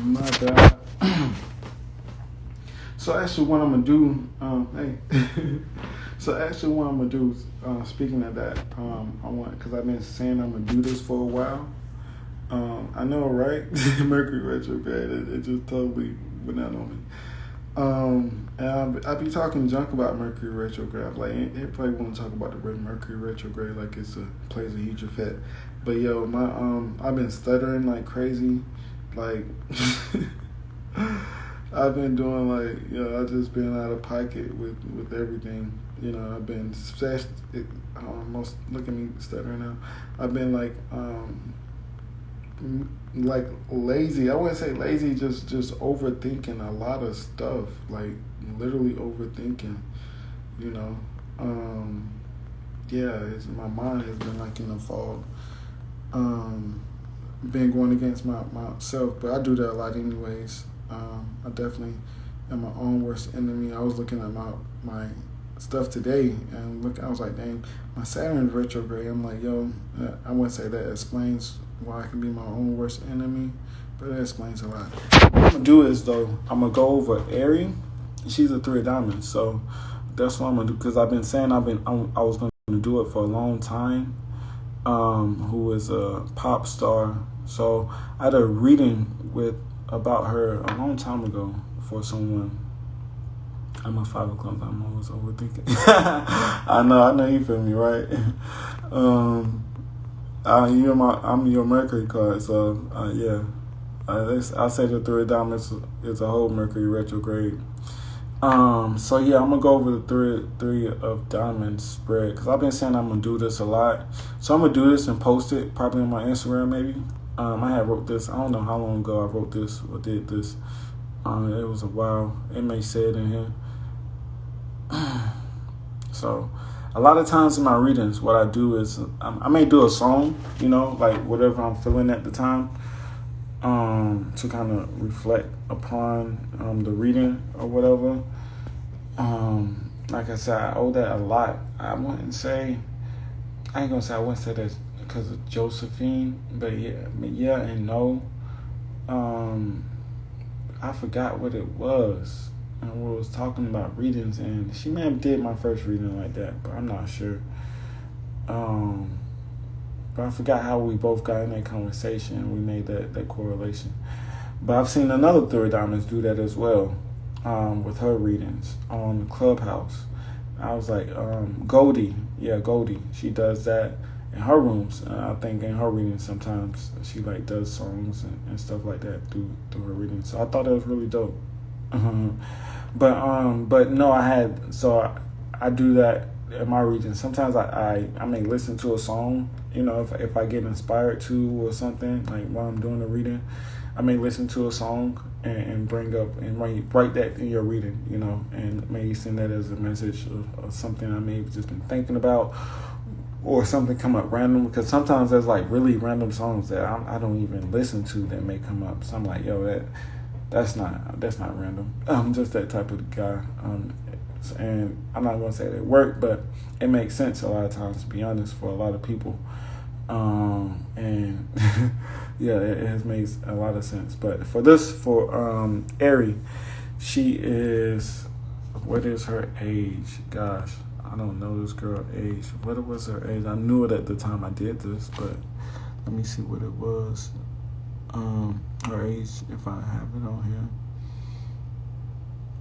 My bad. So actually, what I'm gonna do, So actually, what I'm gonna do, speaking of that, I want because I've been saying I'm gonna do this for a while. I know, right? Mercury retrograde, it just totally went out on me. And I be talking junk about Mercury retrograde. Like, everybody want to talk about the Mercury retrograde like plays a huge effect. But yo, I've been stuttering like crazy. Like, I've been doing I've just been out of pocket with everything. I've been stressed. Almost look at me stuttering now. I've been like lazy. I wouldn't say lazy, just overthinking a lot of stuff. Like literally overthinking. My mind has been like in a fog. Been going against myself, but I do that a lot anyways. I definitely am my own worst enemy. I was looking at my stuff today and I was like, dang, my Saturn's retrograde. I'm like, yo, I wouldn't say that explains why I can be my own worst enemy, but it explains a lot. What I'm gonna do is though, I'm gonna go over Aries. She's a 3 of diamonds, so that's what I'm gonna do because I've been saying I was gonna do it for a long time. Who is a pop star. So I had a reading about her a long time ago for someone. I'm a 5 o'clock. I'm always overthinking. I know you feel me, right? I'm your Mercury card, so yeah. I say the 3 of diamonds is a whole Mercury retrograde. So yeah, I'm gonna go over the three of diamonds spread because I've been saying I'm gonna do this a lot. So I'm gonna do this and post it probably on my Instagram maybe. I had wrote this. I don't know how long ago I wrote this or did this. It was a while. It may say it in here. So a lot of times in my readings, what I do is I may do a song, like whatever I'm feeling at the time, to kind of reflect upon the reading or whatever. Like I said, I owe that a lot. I wouldn't say that because of Josephine, but yeah and no. I forgot what it was. And we was talking about readings, and she may have did my first reading like that, but I'm not sure. But I forgot how we both got in that conversation. We made that correlation. But I've seen another 3 of diamonds do that as well, with her readings on Clubhouse. I was like, Goldie. Yeah, Goldie. She does that in her rooms. I think in her readings sometimes she does songs and stuff like that through her readings. So I thought that was really dope. But no, I do that in my readings. Sometimes I may listen to a song, if I get inspired to or something, like while I'm doing the reading, I may listen to a song and bring up and write that in your reading, and maybe send that as a message of something I may have just been thinking about or something come up random, because sometimes there's really random songs that I don't even listen to that may come up. So I'm like, yo, that's not random. I'm just that type of guy. And I'm not going to say that it worked, but it makes sense a lot of times, to be honest, for a lot of people. And yeah, it has made a lot of sense. But for Aries, she is, what is her age? Gosh, I don't know this girl's age. What was her age? I knew it at the time I did this, but let me see what it was. Her age, if I have it on here.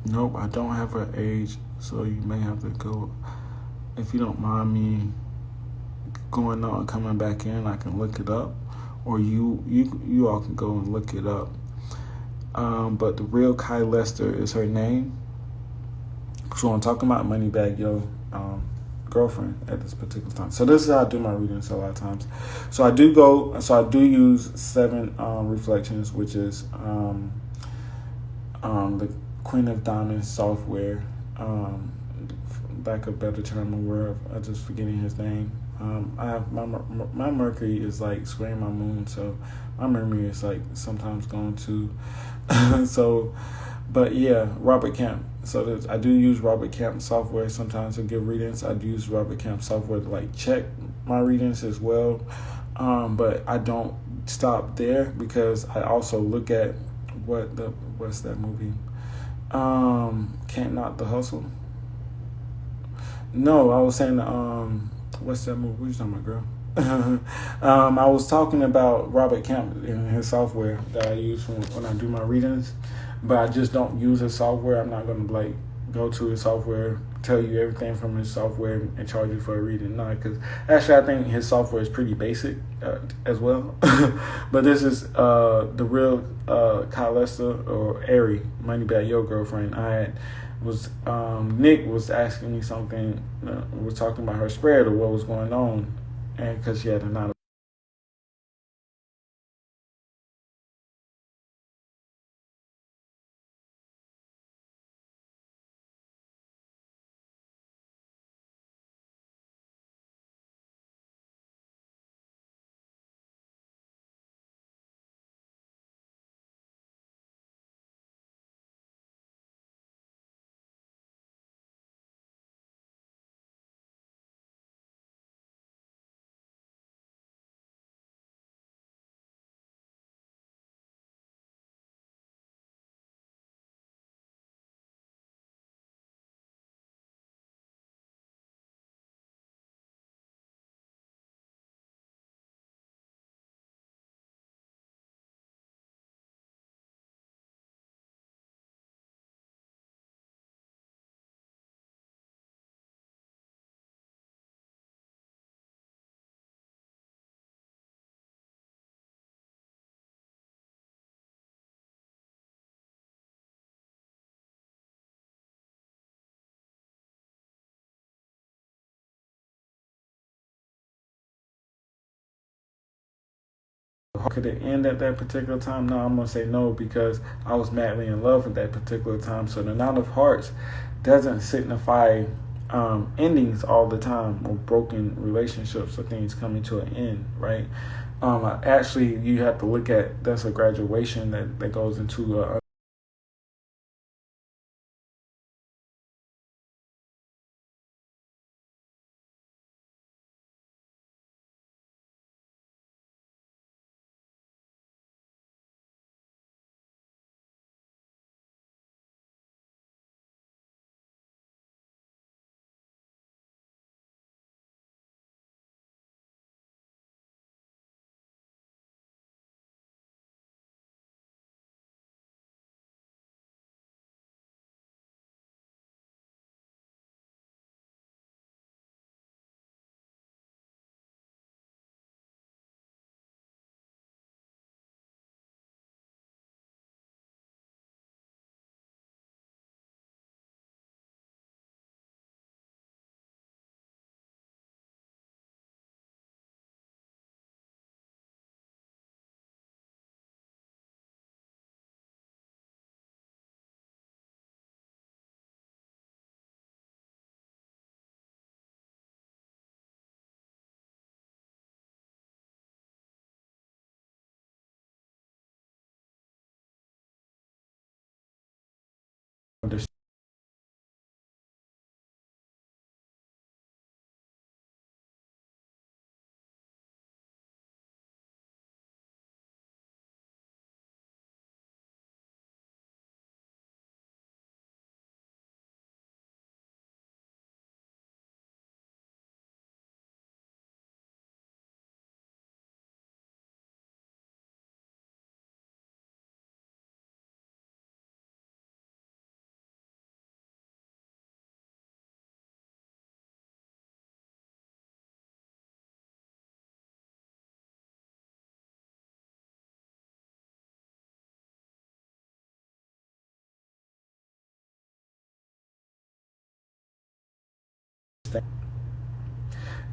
Nope, I don't have her age, so you may have to go. If you don't mind me going out and coming back in, I can look it up, or you all can go and look it up. But the real Kai Lester is her name. So I'm talking about Moneybag Yo girlfriend at this particular time. So this is how I do my readings a lot of times. So I do use 7 reflections, which is the Queen of Diamonds software. Back a better term, I'm just forgetting his name. I have my Mercury is squaring my moon, so my memory is sometimes going to. So, but yeah, Robert Camp. So I do use Robert Camp software sometimes to give readings. I do use Robert Camp software to check my readings as well. But I don't stop there, because I also look at what's that movie? Can't Knock the Hustle. No, I was saying what's that movie? What you talking about, girl? I was talking about Robert Camp and his software that I use when I do my readings, but I just don't use his software. I'm not gonna like go to his software, tell you everything from his software, and charge you for a reading. No, because actually I think his software is pretty basic as well. But this is the real Kyle Lester or Ari, Money Back Your Girlfriend. Nick was asking me something. We were talking about her spread or what was going on, and because she had a not. Could it end at that particular time? No, I'm gonna say no because I was madly in love at that particular time. So the Nine of Hearts doesn't signify endings all the time or broken relationships or things coming to an end, right? Actually, you have to look at that's a graduation that goes into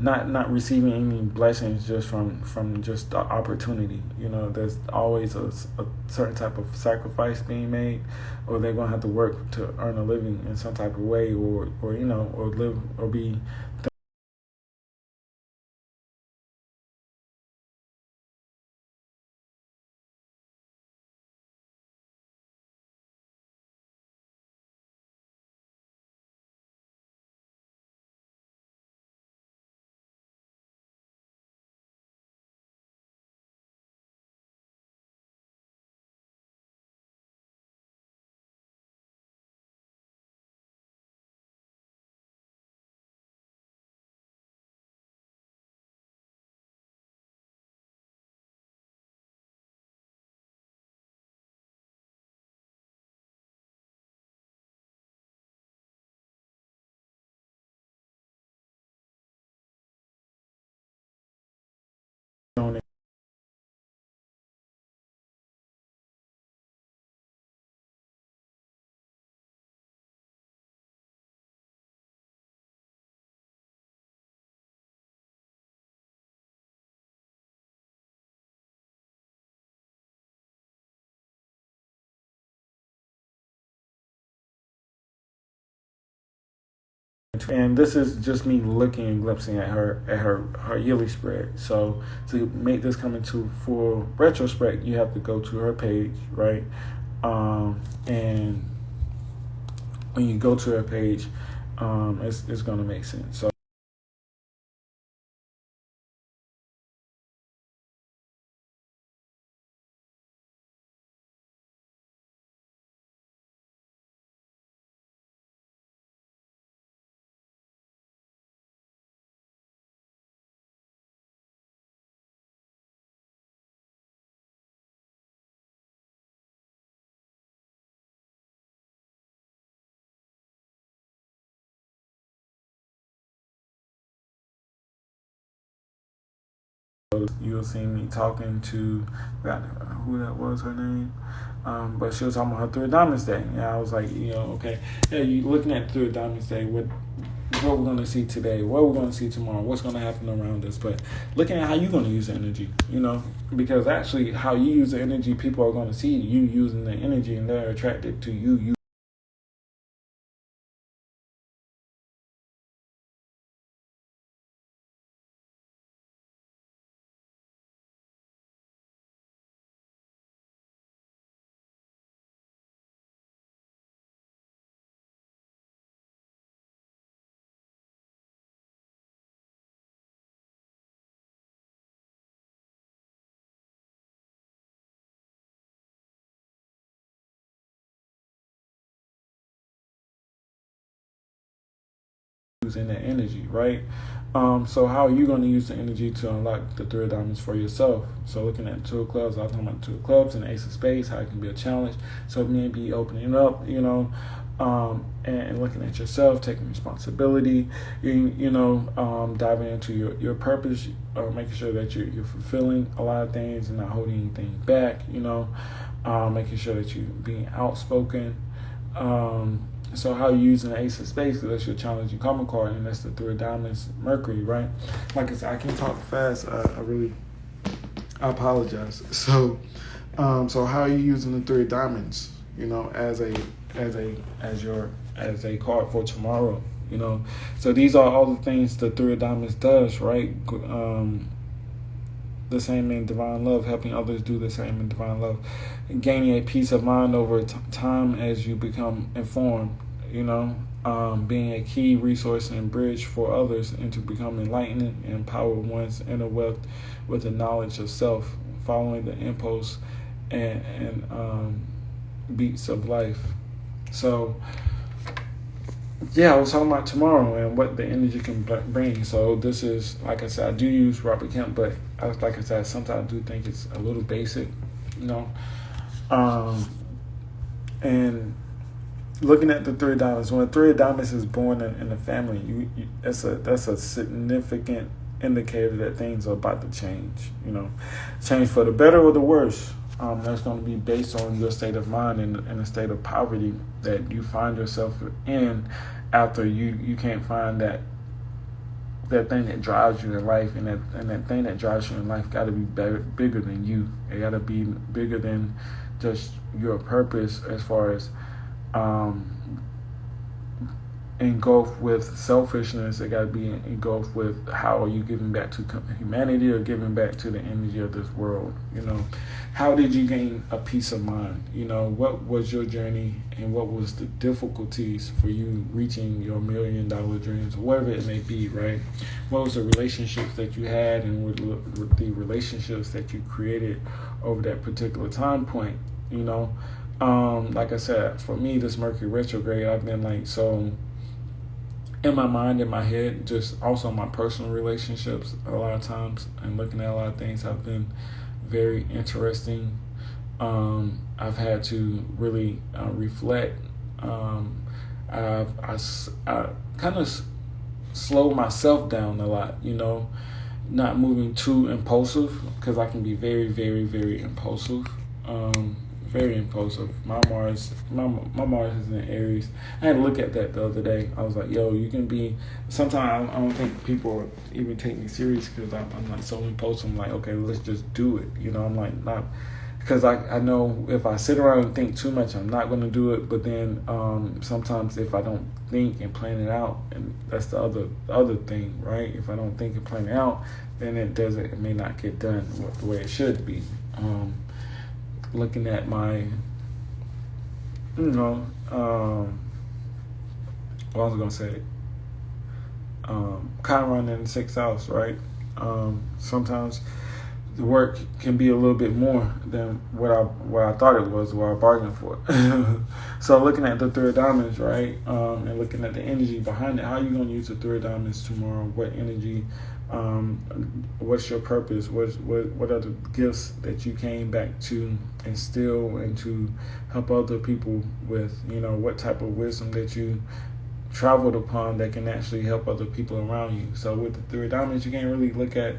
not receiving any blessings just from just the opportunity. You know, there's always a certain type of sacrifice being made, or they're gonna have to work to earn a living in some type of way, or you know, or live or be And this is just me looking and glimpsing at her yearly spread. So to make this come into full retrospect, you have to go to her page, right? And when you go to her page, it's going to make sense. So you'll see me talking to, I forgot who that was, her name. But she was talking about her Three of Diamonds Day. And I was like, okay, yeah, you looking at Three of Diamonds Day, what we're going to see today, what we're going to see tomorrow, what's going to happen around us. But looking at how you're going to use the energy, because actually how you use the energy, people are going to see you using the energy and they're attracted to you. Using that energy, right? So how are you going to use the energy to unlock the Three of Diamonds for yourself? So looking at Two of Clubs, I was talking about Two of Clubs and Ace of Spades, how it can be a challenge. So maybe opening up, and looking at yourself, taking responsibility, diving into your purpose, making sure that you're fulfilling a lot of things and not holding anything back, making sure that you're being outspoken. So how you using the Ace of Spades, because that's your challenging karma card, and that's the Three of Diamonds, Mercury, right? Like I said, I can't talk fast. I apologize. So how are you using the Three of Diamonds, as a card for tomorrow, So these are all the things the Three of Diamonds does, right? The same in divine love, helping others do the same in divine love, and gaining a peace of mind over time as you become informed, being a key resource and bridge for others into become enlightened and empower one's inner wealth with the knowledge of self, following the impulse and beats of life. So yeah, I was talking about tomorrow and what the energy can bring. So this is, like I said, I do use Robert Kemp, but like I said, sometimes I do think it's a little basic, and looking at the Three of Diamonds, when a Three of Diamonds is born in a family, that's a significant indicator that things are about to change, change for the better or the worse. That's going to be based on your state of mind and a state of poverty that you find yourself in after you can't find that thing that drives you in life, and that thing that drives you in life got to be bigger than you. It got to be bigger than just your purpose, as far as engulfed with selfishness. It got to be engulfed with how are you giving back to humanity or giving back to the energy of this world. How did you gain a peace of mind? What was your journey and what was the difficulties for you reaching your $1 million dreams, or whatever it may be, right? What was the relationships that you had, and with the relationships that you created over that particular time point? Like I said, for me, this Mercury retrograde, I've been so in my mind, in my head, just also my personal relationships a lot of times, and looking at a lot of things have been very interesting. I've had to really reflect. I kind of slow myself down a lot, not moving too impulsive, because I can be very, very, very impulsive. Very impulsive. My Mars is in Aries. I had to look at that the other day. I was like, yo, you can be. Sometimes I don't think people even take me serious because I'm so impulsive. I'm like, okay, let's just do it. I'm like not because I know if I sit around and think too much, I'm not going to do it. But then sometimes if I don't think and plan it out, and that's the other thing, right? If I don't think and plan it out, then it may not get done the way it should be. Looking at my, what I was going to say, Chiron in the 6th house, right? Sometimes the work can be a little bit more than what I thought it was, what I bargained for. So looking at the 3 of diamonds, right, and looking at the energy behind it, how are you going to use the 3 of diamonds tomorrow? What energy? What's your purpose? What are the gifts that you came back to instill and to help other people with? What type of wisdom that you traveled upon that can actually help other people around you. So with the 3 of diamonds, you can't really look at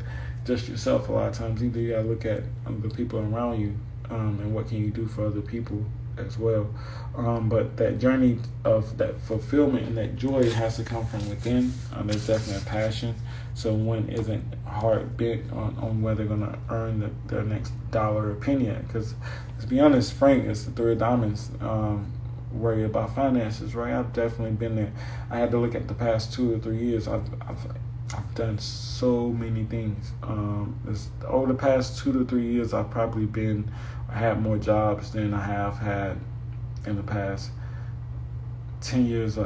just yourself a lot of times either. You gotta look at the people around you, and what can you do for other people as well. But that journey of that fulfillment and that joy has to come from within. There's definitely a passion. So one isn't hard bent on whether they're going to earn their next dollar or penny yet. Because to be honest, Frank, it's the 3 of diamonds. Worry about finances, right? I've definitely been there. I had to look at the past 2 or 3 years. I've done so many things. Over the past 2 to 3 years, I've probably had more jobs than I have had in the past 10 years.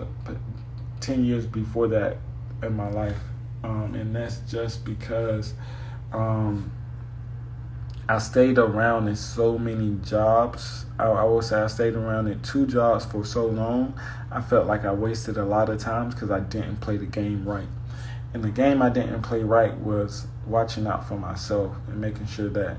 10 years before that in my life, and that's just because I stayed around in so many jobs. I will say I stayed around in 2 jobs for so long. I felt like I wasted a lot of times because I didn't play the game right. And the game I didn't play right was watching out for myself and making sure that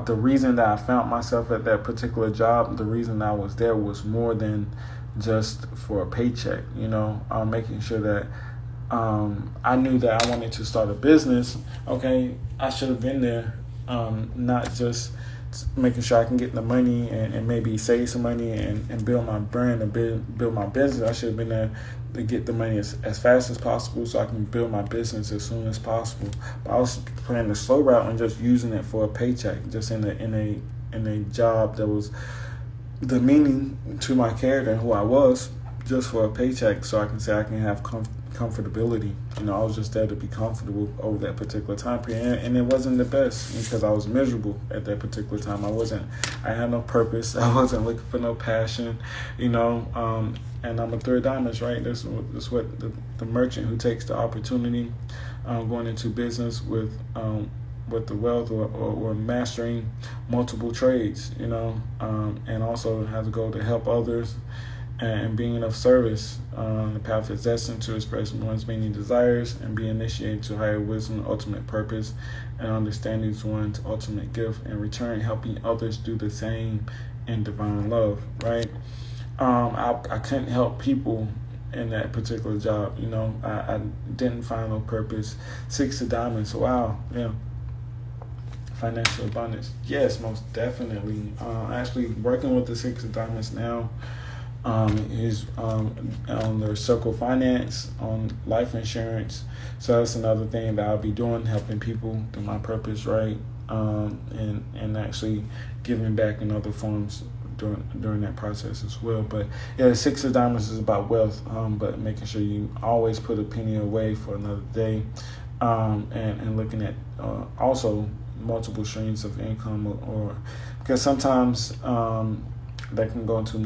the reason that I found myself at that particular job, the reason I was there was more than just for a paycheck. Making sure that I knew that I wanted to start a business. Okay, I should have been there, not just making sure I can get the money and maybe save some money and build my brand and build my business. I should have been there to get the money as fast as possible so I can build my business as soon as possible. But I was playing the slow route and just using it for a paycheck, just in a job that was demeaning to my character and who I was, just for a paycheck so I can say I can have comfortability. I was just there to be comfortable over that particular time period, and it wasn't the best because I was miserable at that particular time. I had no purpose. I wasn't looking for no passion, and I'm a 3 of diamonds, right? That's what the merchant who takes the opportunity, going into business with the wealth or mastering multiple trades, and also has a goal to help others and being of service. The path is destined to express one's many desires and be initiated to higher wisdom, ultimate purpose, and understanding one's ultimate gift, in return helping others do the same in divine love, right? I couldn't help people in that particular job. I didn't find no purpose. 6 of diamonds, wow, yeah. Financial abundance, yes, most definitely. Actually working with the 6 of diamonds now. Is on their circle finance, on life insurance. So that's another thing that I'll be doing, helping people through my purpose, right? And actually giving back in other forms during that process as well. But yeah, the 6 of diamonds is about wealth, but making sure you always put a penny away for another day, and looking at also multiple streams of income, or because sometimes that can go into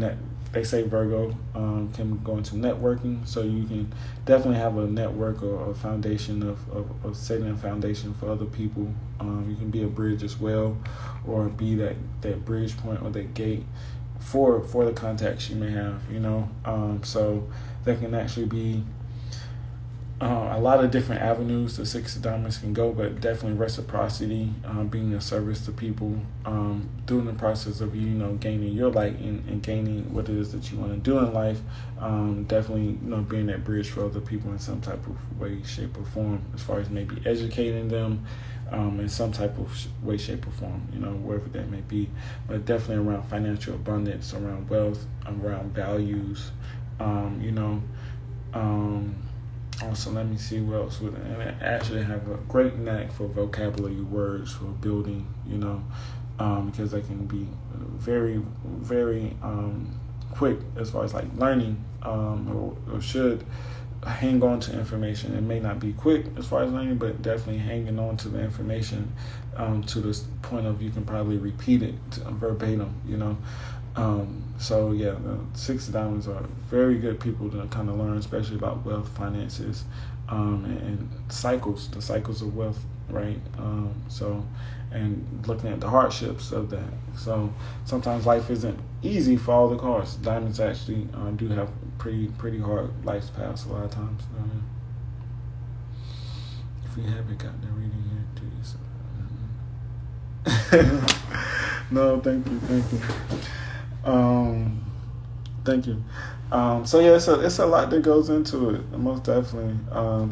they say Virgo can go into networking, so you can definitely have a network or a foundation of setting a foundation for other people. You can be a bridge as well, or be that bridge point or that gate for the contacts you may have, so that can actually be a lot of different avenues the 6 of diamonds can go, but definitely reciprocity, being of service to people, during the process of gaining your light and gaining what it is that you want to do in life. Definitely being that bridge for other people in some type of way, shape, or form, as far as maybe educating them in some type of way, shape, or form, wherever that may be. But definitely around financial abundance, around wealth, around values, Also, let me see what else would. And I actually have a great knack for vocabulary words for building, because they can be very, very quick as far as like learning, or should hang on to information. It may not be quick as far as learning, but definitely hanging on to the information to the point of you can probably repeat it verbatim, So yeah, the Six of Diamonds are very good people to kind of learn, especially about wealth, finances, and cycles, the cycles of wealth, right? And looking at the hardships of that. So sometimes life isn't easy for all the cards. Diamonds actually do have pretty hard life paths a lot of times. If you haven't gotten the reading yet, do you? No, thank you. Thank you. So yeah, it's a lot that goes into it, most definitely.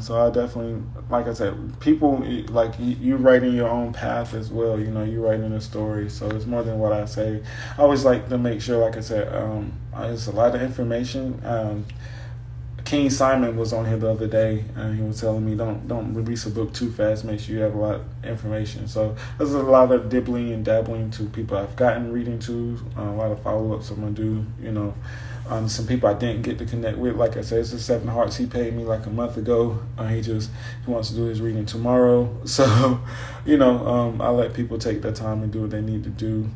So I definitely, like I said, people like you writing your own path as well. You writing a story, so it's more than what I say. I always like to make sure, like I said, it's a lot of information. King Simon was on here the other day, and he was telling me don't release a book too fast. Make sure you have a lot of information. So there's a lot of dibbling and dabbling to people I've gotten reading to, a lot of follow-ups I'm going to do, some people I didn't get to connect with. Like I said, it's the Seven Hearts. He paid me like a month ago. He wants to do his reading tomorrow. So, I let people take their time and do what they need to do.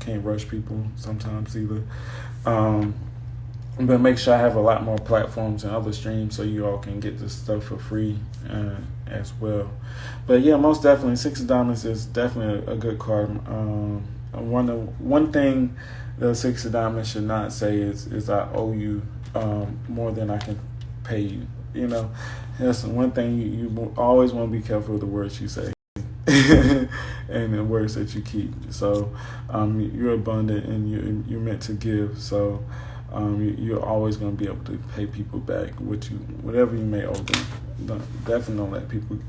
Can't rush people sometimes either. But make sure I have a lot more platforms and other streams so you all can get this stuff for free as well. But yeah, most definitely, Six of Diamonds is definitely a good card. One thing the Six of Diamonds should not say is I owe you more than I can pay you. That's one thing you always want to be careful with the words you say. And the words that you keep. So you're abundant and you're meant to give. So you're always going to be able to pay people back whatever you may owe them. Definitely don't let people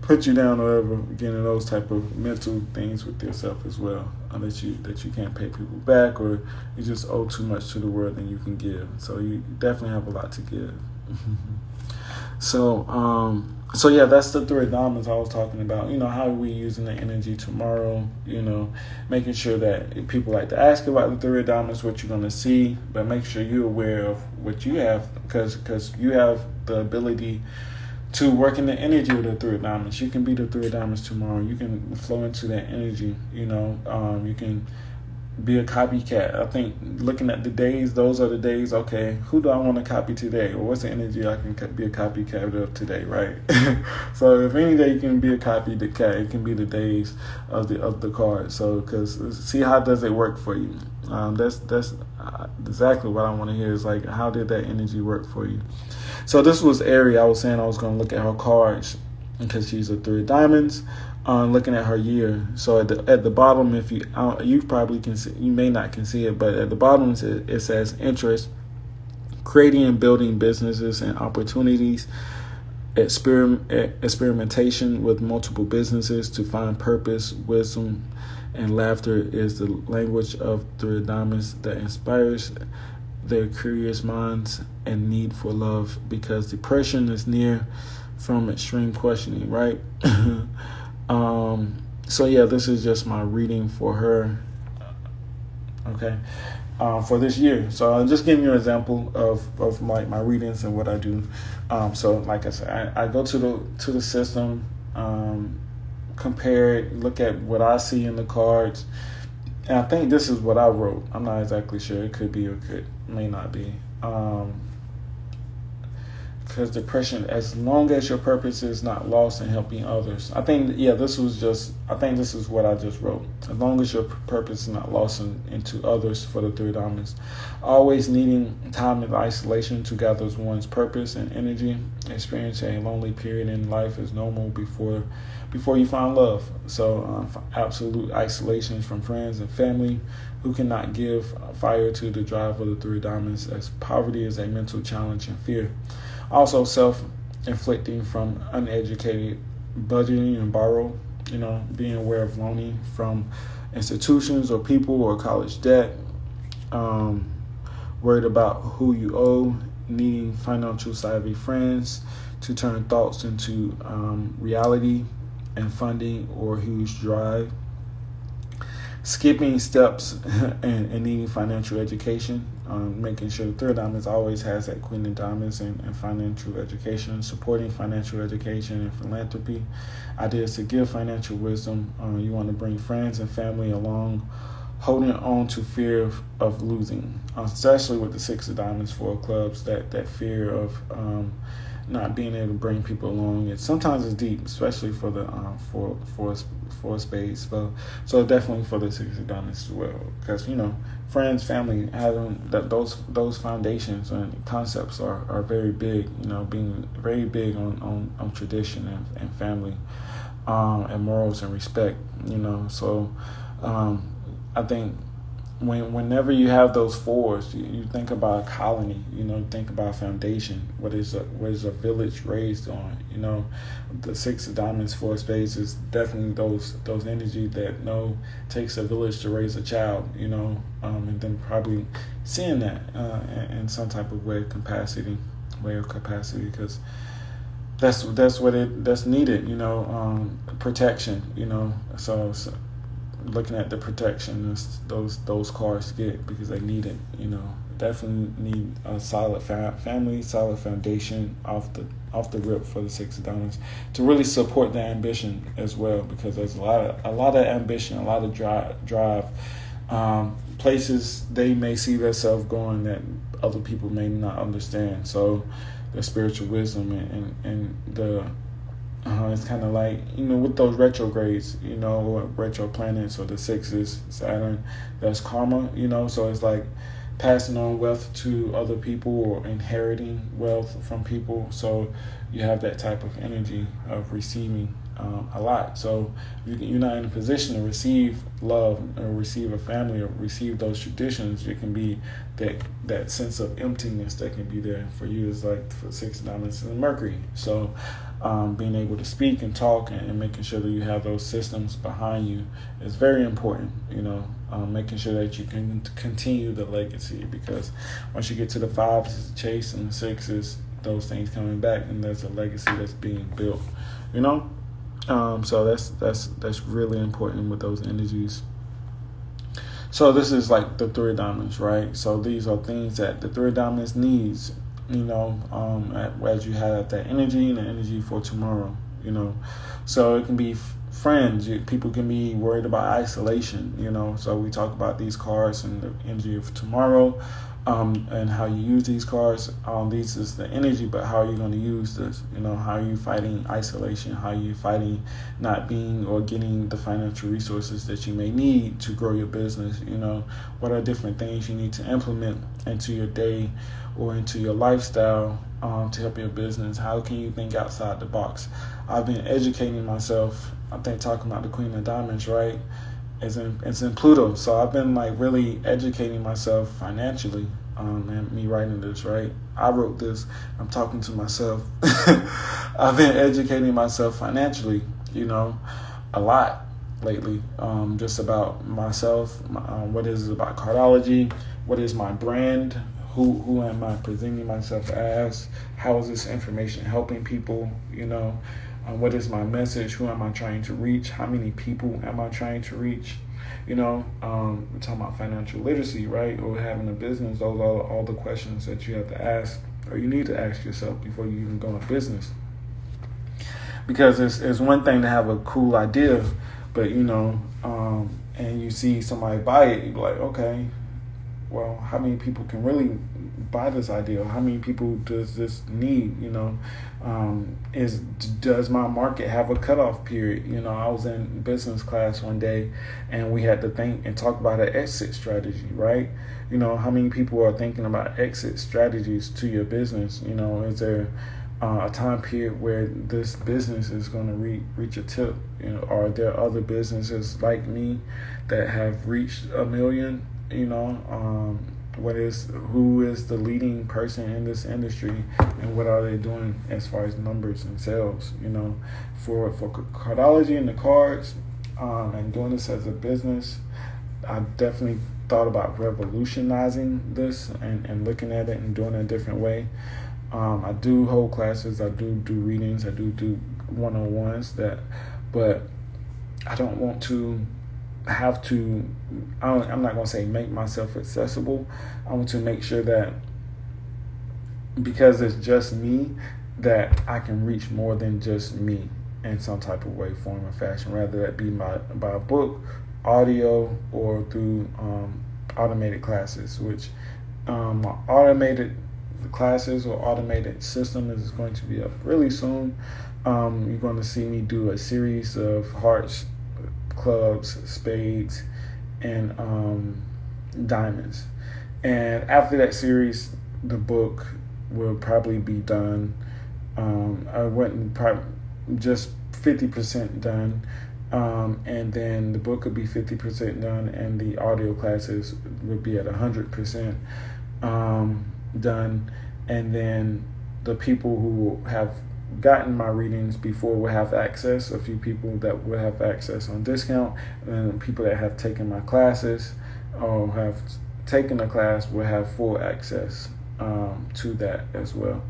put you down or ever get into those type of mental things with yourself as well. That you can't pay people back, or you just owe too much to the world than you can give. So you definitely have a lot to give. So yeah, that's the Three of Diamonds I was talking about. How are we using the energy tomorrow? Making sure that people like to ask about the Three of Diamonds, what you're going to see, but make sure you're aware of what you have, because you have the ability to work in the energy of the Three of Diamonds. You can be the Three of Diamonds tomorrow. You can flow into that energy. You can be a copycat. I think looking at the days, those are the days, okay, who do I want to copy today? Or what's the energy I can be a copycat of today, right? So if any day you can be a copycat, it can be the days of the card. So, because see, how does it work for you? That's exactly what I want to hear, is like, how did that energy work for you? So this was Ari. I was saying I was going to look at her cards because she's a Three of Diamonds. Looking at her year. So at the bottom, if you probably can see, you may not can see it, but at the bottom it says interest, creating and building businesses and opportunities, experimentation with multiple businesses to find purpose, wisdom, and laughter is the language of Three of Diamonds that inspires their curious minds and need for love, because depression is near from extreme questioning, right? So yeah, this is just my reading for her, okay, for this year. So I'm just giving you an example of my readings and what I do. So like I said, I go to the system, compare it, look at what I see in the cards, and I think this is what I wrote. I'm not exactly sure. It could be or may not be. Because depression, as long as your purpose is not lost in helping others. I think this is what I just wrote. As long as your purpose is not lost into others for the Three of Diamonds. Always needing time in isolation to gather one's purpose and energy. Experiencing a lonely period in life is normal before you find love. So absolute isolation from friends and family who cannot give fire to the drive of the Three of Diamonds, as poverty is a mental challenge and fear. Also self-inflicting from uneducated budgeting and borrow, being aware of loaning from institutions or people or college debt, worried about who you owe, needing financial savvy friends to turn thoughts into reality and funding or huge drive. Skipping steps and needing financial education, making sure the Three of Diamonds always has that Queen of Diamonds and financial education, supporting financial education and philanthropy, ideas to give financial wisdom. You want to bring friends and family along, holding on to fear of losing, especially with the Six of Diamonds, Four of Clubs, that fear of not being able to bring people along. Sometimes it's deep, especially for the for Spades. So definitely for the Six of Diamonds as well, because friends, family, having those foundations and concepts are very big. Being very big on tradition and family, and morals and respect. So I think whenever you have those fours, you think about a colony. Think about a foundation. What is a village raised on? The Six of Diamonds, Four of Spades is definitely those energy that takes a village to raise a child. And then probably seeing that in some type of way of capacity, because that's needed. Protection. So looking at the protection those cards get, because they need it. Definitely need a solid family, solid foundation off the rip for the Six of Diamonds to really support the ambition as well, because there's a lot of ambition, a lot of drive, places they may see themselves going that other people may not understand. So the spiritual wisdom and the it's kind of like, with those retrogrades, retro planets, or the sixes, Saturn, that's karma, so it's like passing on wealth to other people or inheriting wealth from people. So you have that type of energy of receiving a lot. So you're not in a position to receive love or receive a family or receive those traditions. It can be that sense of emptiness that can be there for you. Is like for Six of Diamonds and Mercury. So being able to speak and talk and making sure that you have those systems behind you is very important. Making sure that you can continue the legacy, because once you get to the fives, the chase, and the sixes, those things coming back, and there's a legacy that's being built. So that's really important with those energies. So this is like the Three of Diamonds, right? So these are things that the Three of Diamonds needs, as you have that energy and the energy for tomorrow, So it can be friends. People can be worried about isolation, So we talk about these cards and the energy of tomorrow, and how you use these cards. These is the energy, but how are you going to use this? How are you fighting isolation? How are you fighting not being or getting the financial resources that you may need to grow your business? What are different things you need to implement into your day or into your lifestyle to help your business? How can you think outside the box? I've been educating myself. I think talking about the Queen of Diamonds, right? It's in Pluto. So I've been like really educating myself financially. And me writing this, right? I wrote this. I'm talking to myself. I've been educating myself financially, a lot lately. Just about myself. What is it about Cardology? What is my brand? Who am I presenting myself as? How is this information helping people? What is my message? Who am I trying to reach? How many people am I trying to reach? We're talking about financial literacy, right? Or having a business. Those are all the questions that you have to ask, or you need to ask yourself before you even go in business. Because it's one thing to have a cool idea, but and you see somebody buy it, you're like, okay, well, how many people can really buy this idea? How many people does this need? Does my market have a cutoff period? I was in business class one day, and we had to think and talk about an exit strategy, right? How many people are thinking about exit strategies to your business? Is there a time period where this business is going to reach a tip? Are there other businesses like me that have reached 1 million? Who is the leading person in this industry, and what are they doing as far as numbers and sales? For Cardology and the cards, and doing this as a business, I definitely thought about revolutionizing this and looking at it and doing it a different way. I do hold classes. I do readings. I do one-on-ones. But I don't want to have to. I'm not going to say make myself accessible. I want to make sure that because it's just me, that I can reach more than just me in some type of way, form, or fashion. Rather that be by a book, audio, or through automated classes, which my automated classes or automated system is going to be up really soon. You're going to see me do a series of hearts, clubs, spades, and diamonds. And after that series, the book will probably be done. I wouldn't just 50% done. And then the book would be 50% done, and the audio classes would be at 100% done. And then the people who have gotten my readings before will have access. A few people that will have access on discount, and people that have taken my classes or have taken a class will have full access to that as well.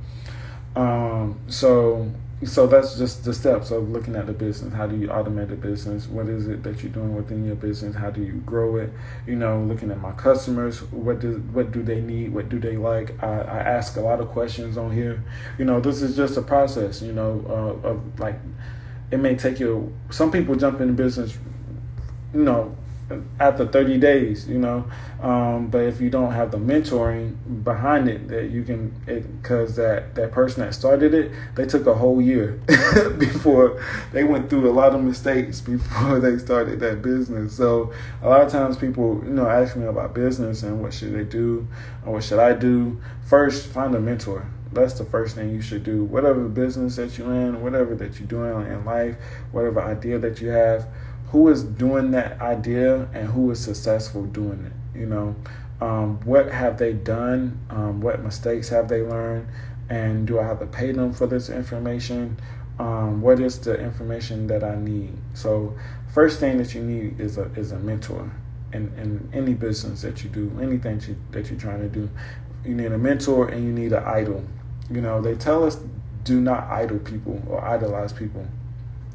So that's just the steps of looking at the business. How do you automate the business? What is it that you're doing within your business? How do you grow it? Looking at my customers, what do they need? What do they like? I ask a lot of questions on here. This is just a process, of like, it may take you, some people jump into business, after 30 days, but if you don't have the mentoring behind it, that you can, because that person that started it, they took a whole year before they went through a lot of mistakes before they started that business. So a lot of times people, ask me about business and what should they do or what should I do. First, find a mentor. That's the first thing you should do. Whatever business that you're in, whatever that you're doing in life, whatever idea that you have, who is doing that idea and who is successful doing it, what have they done, what mistakes have they learned, and do I have to pay them for this information? What is the information that I need? So first thing that you need is a mentor in any business that you do, anything that you're trying to do. You need a mentor and you need an idol. They tell us do not idol people or idolize people.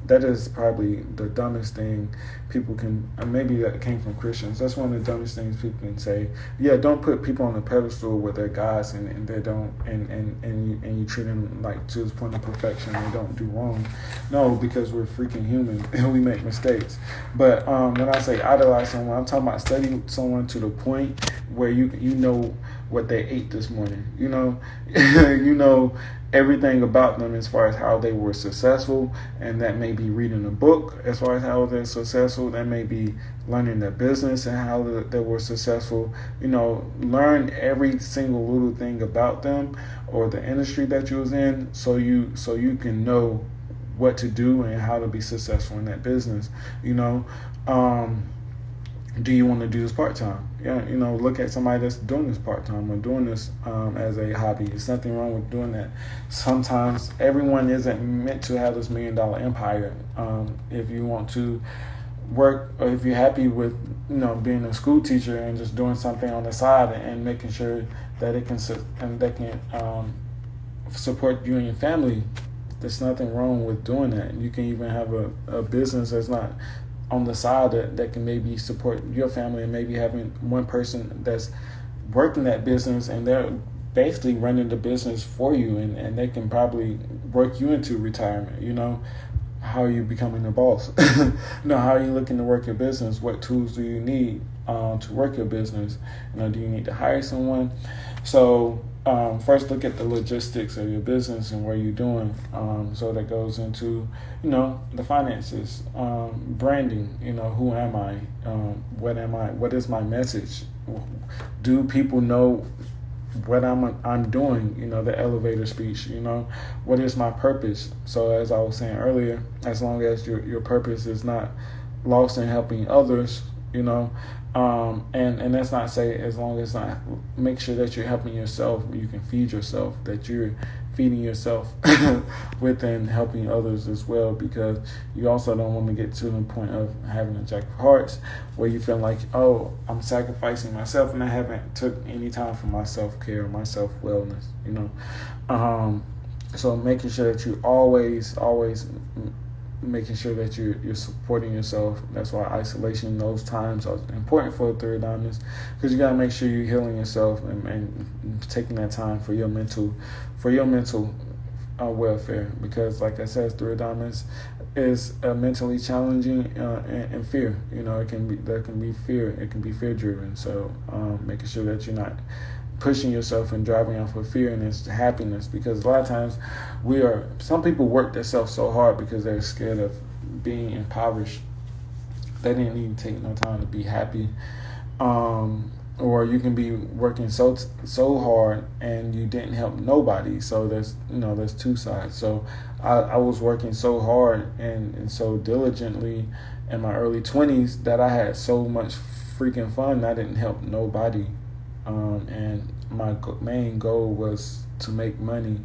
That is probably the dumbest thing people can, maybe that came from Christians. That's one of the dumbest things people can say. Yeah, don't put people on a pedestal where they're gods and they don't, and you treat them like to this point of perfection. They don't do wrong. No, because we're freaking human and we make mistakes. But when I say idolize someone, I'm talking about studying someone to the point where you know what they ate this morning. You know everything about them as far as how they were successful, and that may be reading a book as far as how they're successful. That may be learning their business and how they were successful. Learn every single little thing about them or the industry that you was in, so you can know what to do and how to be successful in that business. Do you want to do this part-time? Yeah, look at somebody that's doing this part-time or doing this as a hobby. There's nothing wrong with doing that. Sometimes everyone isn't meant to have this $1 million empire. If you want to work, or if you're happy with, being a school teacher and just doing something on the side and making sure that it can support you and your family, there's nothing wrong with doing that. You can even have a business that's not on the side that can maybe support your family, and maybe having one person that's working that business and they're basically running the business for you, and they can probably work you into retirement. How are you becoming a boss? How are you looking to work your business? What tools do you need to work your business? Do you need to hire someone? So first look at the logistics of your business and what you're doing. So that goes into, the finances, branding, who am I? What am I? What is my message? Do people know what I'm doing? The elevator speech, what is my purpose? So as I was saying earlier, as long as your purpose is not lost in helping others, and that's not say as long as not, make sure that you're helping yourself, you can feed yourself, that you're feeding yourself within helping others as well, because you also don't want to get to the point of having a jack of hearts where you feel like, oh, I'm sacrificing myself and I haven't took any time for my self-care or my self-wellness, so making sure that you always making sure that you're supporting yourself. That's why isolation in those times are important for the Three of Diamonds, because you got to make sure you're healing yourself and taking that time for your mental welfare, because like I said, Three of Diamonds is mentally challenging and fear. There can be fear. It can be fear driven. So making sure that you're not pushing yourself and driving off of fear and it's happiness, because a lot of times some people work themselves so hard because they're scared of being impoverished. They didn't even take no time to be happy. Or you can be working so hard and you didn't help nobody. So there's two sides. So I was working so hard and so diligently in my early 20s that I had so much freaking fun. I didn't help nobody. And my main goal was to make money,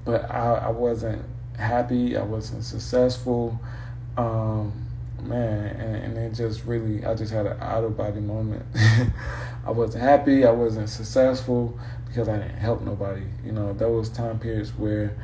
but I wasn't happy. I wasn't successful. And it just really, I just had an out of body moment. I wasn't happy. I wasn't successful because I didn't help nobody. There was time periods where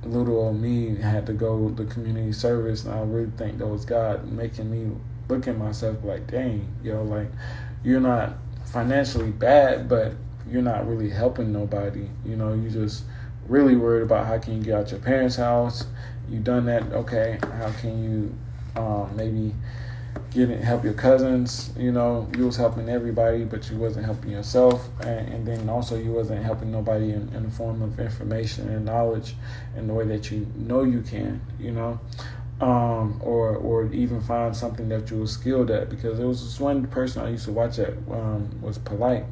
little old me had to go to community service, and I really think that was God making me look at myself like, dang, you're not financially bad, but you're not really helping nobody. You just really worried about how can you get out your parents' house. You done that, okay, how can you maybe help your cousins. You was helping everybody, but you wasn't helping yourself, and then also you wasn't helping nobody in the form of information and knowledge in the way that you can, or even find something that you were skilled at. Because there was this one person I used to watch that was polite.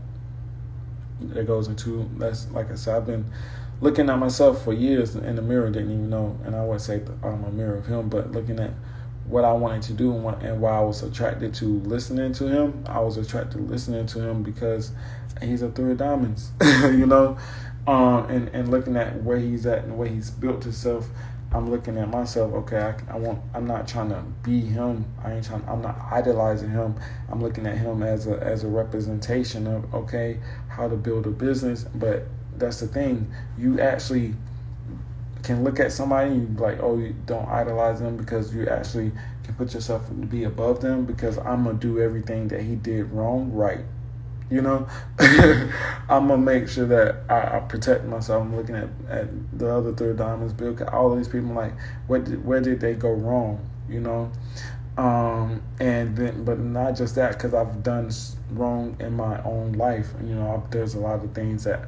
That goes into, that's like I said, I've been looking at myself for years in the mirror, didn't even know, and I wouldn't say I'm a mirror of him, but looking at what I wanted to do and why I was attracted to listening to him. I was attracted to listening to him because he's a Three of Diamonds, and looking at where he's at and where he's built himself. I'm looking at myself, okay, I'm not trying to be him. I'm not idolizing him. I'm looking at him as a representation of, okay, how to build a business. But that's the thing. You actually can look at somebody and you be like, oh, you don't idolize them, because you actually can put yourself to be above them, because I'm going to do everything that he did wrong right. I'm going to make sure that I protect myself. I'm looking at the other Three of Diamonds, Bill, all of these people, like, where did they go wrong, and then, but not just that, because I've done wrong in my own life. There's a lot of things that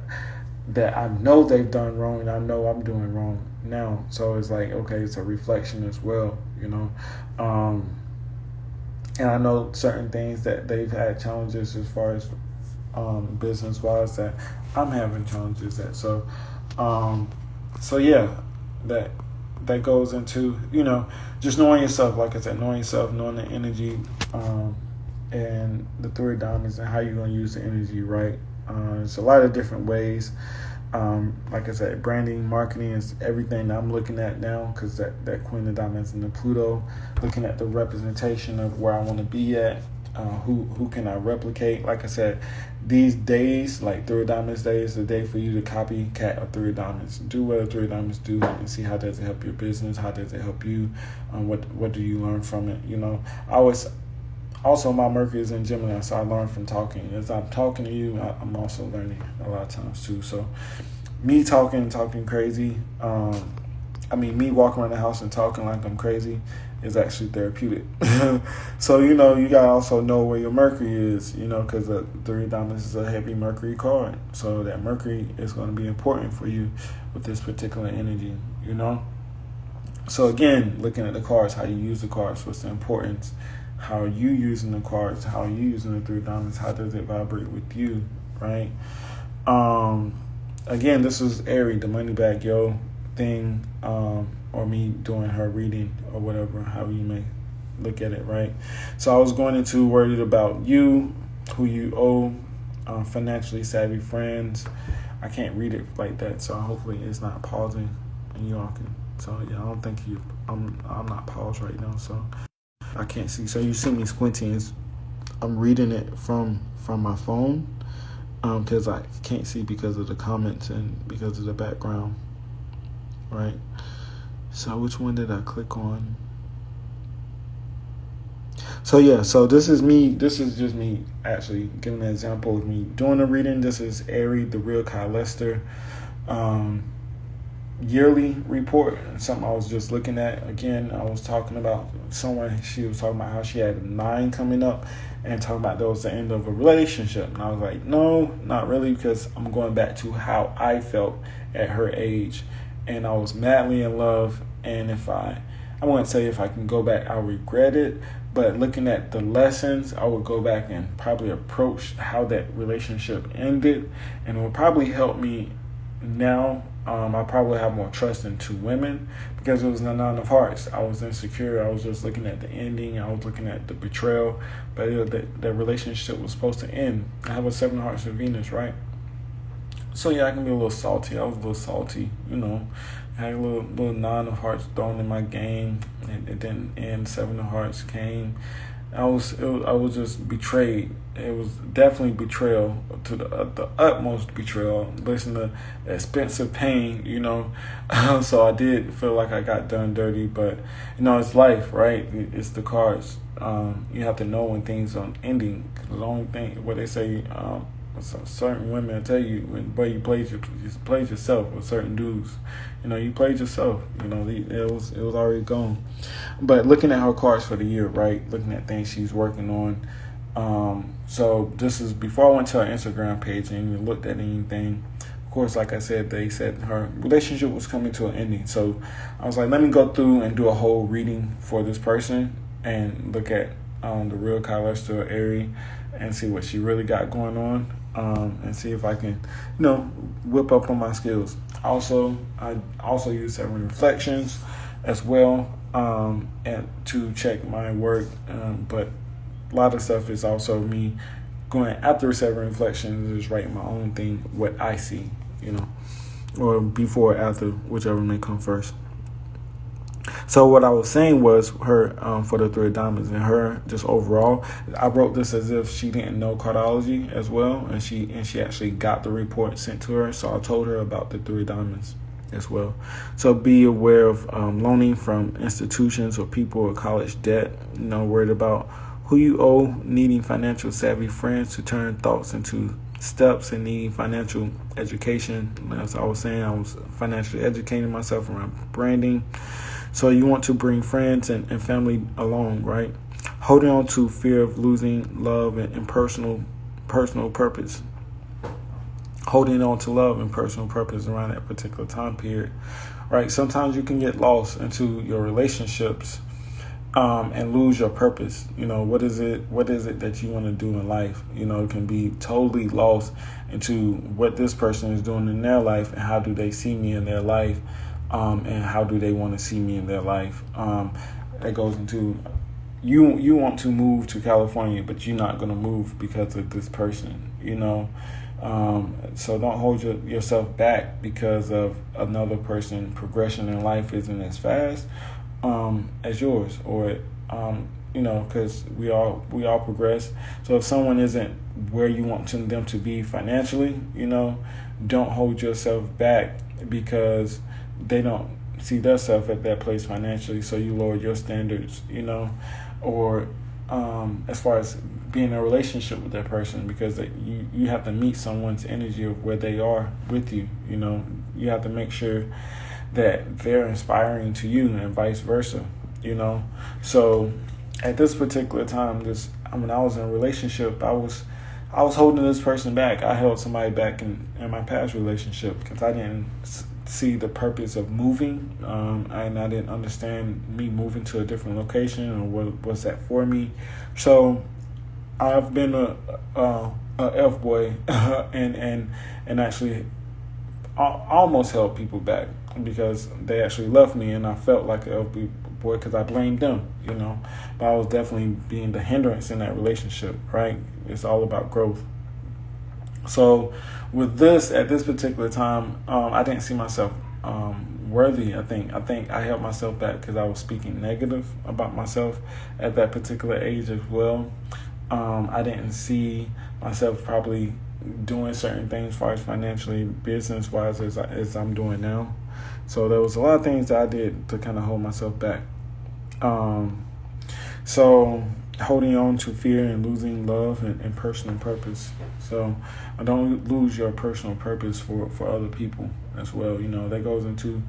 I know they've done wrong, and I know I'm doing wrong now. So it's like, okay, it's a reflection as well, and I know certain things that they've had challenges as far as business-wise that I'm having challenges at. So yeah, that goes into, just knowing yourself, like I said, knowing yourself, knowing the energy, and the Three of Diamonds, and how you're going to use the energy right. It's a lot of different ways. Like I said, branding, marketing is everything that I'm looking at now, because that Queen of Diamonds and the Pluto, looking at the representation of where I want to be at, who can I replicate. Like I said, these days, like Three of Diamonds Day, is the day for you to copycat a Three of Diamonds. Do what a Three of Diamonds do and see how does it help your business, how does it help you, what do you learn from it. I always, also my Mercury is in Gemini, so I learn from talking. As I'm talking to you, I'm also learning a lot of times too. So me talking crazy, me walking around the house and talking like I'm crazy is actually therapeutic. So, you gotta also know where your Mercury is, because the Three of Diamonds is a heavy Mercury card. So that Mercury is going to be important for you with this particular energy, So again, looking at the cards, how you use the cards, what's the importance, how are you using the cards, how are you using the Three of Diamonds, how does it vibrate with you, right? Again, this is Aries, the money bag yo thing, or me doing her reading or whatever, how you may look at it, right? So I was going into worried about you, who you owe, financially savvy friends, I can't read it like that. So hopefully it's not pausing, and you all can. So yeah, I don't think I'm not paused right now, so I can't see. So you see me squinting. I'm reading it from my phone, because I can't see because of the comments and because of the background, right? So which one did I click on? So yeah, so this is just me actually giving an example of me doing the reading. This is Ari, the real Kyle Lester, yearly report. Something I was just looking at. Again, I was talking about someone, she was talking about how she had 9 coming up and talking about that was the end of a relationship. And I was like, no, not really, because I'm going back to how I felt at her age. And I was madly in love. And I wouldn't say if I can go back, I'll regret it. But looking at the lessons, I would go back and probably approach how that relationship ended. And it would probably help me now. I probably have more trust into women because it was the 9 of hearts. I was insecure. I was just looking at the ending. I was looking at the betrayal. But the relationship was supposed to end. I have a 7 of hearts of Venus, right? So yeah, I can be a little salty. I was a little salty, I had a little 9 of hearts thrown in my game, and it didn't end. 7 of hearts came. I was just betrayed. It was definitely betrayal to the utmost betrayal. Listen to expensive pain, So I did feel like I got done dirty, but it's life, right? It's the cards. You have to know when things are ending. Cause the only thing, what they say, certain women will tell you you played yourself with certain dudes. You played yourself. It was already gone. But looking at her cards for the year, right? Looking at things she's working on. So this is before I went to her Instagram page and even looked at anything. Of course, like I said, they said her relationship was coming to an ending. So I was like, let me go through and do a whole reading for this person and look at the real Kyle Lester, Ari, and see what she really got going on. And see if I can, whip up on my skills. I also use 7 reflections as well, and to check my work. But a lot of stuff is also me going after 7 reflections, is writing my own thing, what I see, or before or after, whichever may come first. So what I was saying was her for the 3 of diamonds, and her just overall, I wrote this as if she didn't know Cardology as well, and she actually got the report sent to her. So I told her about the 3 of diamonds as well. So be aware of loaning from institutions or people or college debt. Worried about who you owe, needing financial savvy friends to turn thoughts into steps, and needing financial education. As I was saying, I was financially educating myself around branding. So you want to bring friends and family along, right? Holding on to fear of losing love and personal purpose. Holding on to love and personal purpose around that particular time period, right? Sometimes you can get lost into your relationships and lose your purpose. What is it that you want to do in life? It can be totally lost into what this person is doing in their life and how do they see me in their life. And how do they want to see me in their life? That goes into you want to move to California, but you're not going to move because of this person, So don't hold yourself back because of another person. Progression in life isn't as fast as yours, or because we all progress. So if someone isn't where you want them to be financially, don't hold yourself back because they don't see themselves at that place financially, so you lower your standards, or as far as being in a relationship with that person, because you have to meet someone's energy of where they are with you. You have to make sure that they're inspiring to you and vice versa. So at this particular time, when I was in a relationship, I was holding this person back. I held somebody back in my past relationship because I didn't see the purpose of moving, and I didn't understand me moving to a different location or what was that for me. So I've been a F boy and actually almost held people back because they actually loved me, and I felt like an F boy because I blamed them, but I was definitely being the hindrance in that relationship, right? It's all about growth. So with this, at this particular time, I didn't see myself worthy. I think I held myself back because I was speaking negative about myself at that particular age as well. I didn't see myself probably doing certain things as far as financially, business-wise, as I'm doing now. So there was a lot of things that I did to kind of hold myself back. So holding on to fear and losing love and personal purpose. So I don't lose your personal purpose for other people as well. That goes into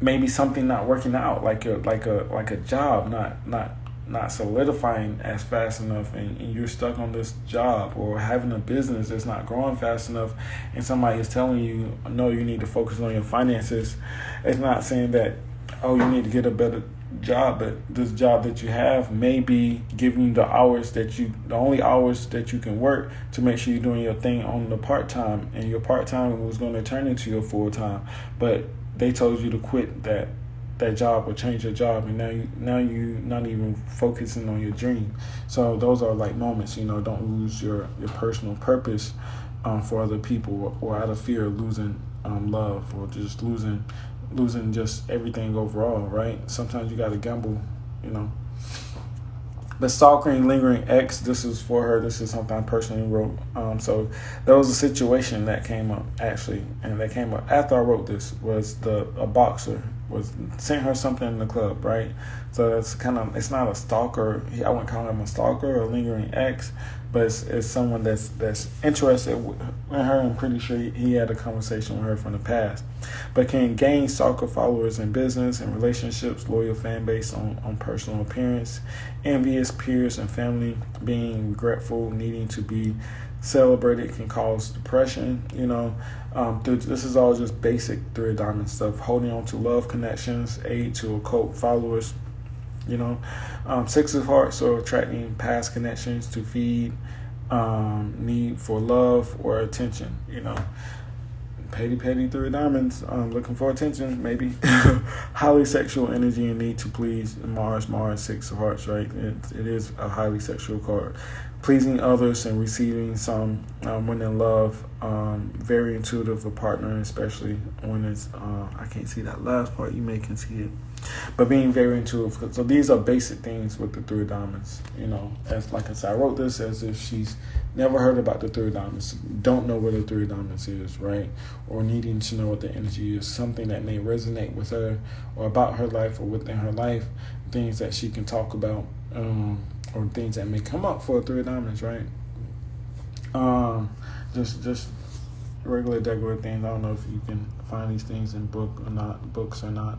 maybe something not working out, like a job not solidifying as fast enough, and you're stuck on this job, or having a business that's not growing fast enough, and somebody is telling you, no, you need to focus on your finances. It's not saying that, oh, you need to get a better job, but this job that you have may be giving you the only hours that you can work to make sure you're doing your thing on the part-time, and your part-time was going to turn into your full-time, but they told you to quit that job or change your job, and now you not even focusing on your dream. So those are like moments, don't lose your personal purpose for other people, or out of fear of losing love, or just losing just everything overall, right? Sometimes you got to gamble, But stalking, lingering ex, this is for her. This is something I personally wrote. So there was a situation that came up, actually, and that came up after I wrote this. Was a boxer sent her something in the club, right? So it's not a stalker. I wouldn't call him a stalker or lingering ex, but it's someone that's interested in her. I'm pretty sure he had a conversation with her from the past, but can gain stalker followers in business and relationships, loyal fan base on personal appearance, envious peers and family, being regretful, needing to be celebrated, can cause depression. This is all just basic Three of Diamonds stuff. Holding on to love connections, aid to occult followers. Six of Hearts, or attracting past connections to feed need for love or attention. Petty Three of Diamonds, looking for attention, maybe. Highly sexual energy and need to please. Mars, Six of Hearts, right? It is a highly sexual card. Pleasing others and receiving some when in love. Very intuitive of partner, especially when it's, I can't see that last part, you may can see it. But being very intuitive. So these are basic things with the Three of Diamonds. As like I said, I wrote this as if she's never heard about the Three of Diamonds, don't know what the Three of Diamonds is, right? Or needing to know what the energy is, something that may resonate with her, or about her life, or within her life, things that she can talk about, or things that may come up for a Three of Diamonds, right? Just regular decorative things. I don't know if you can find these things in books or not.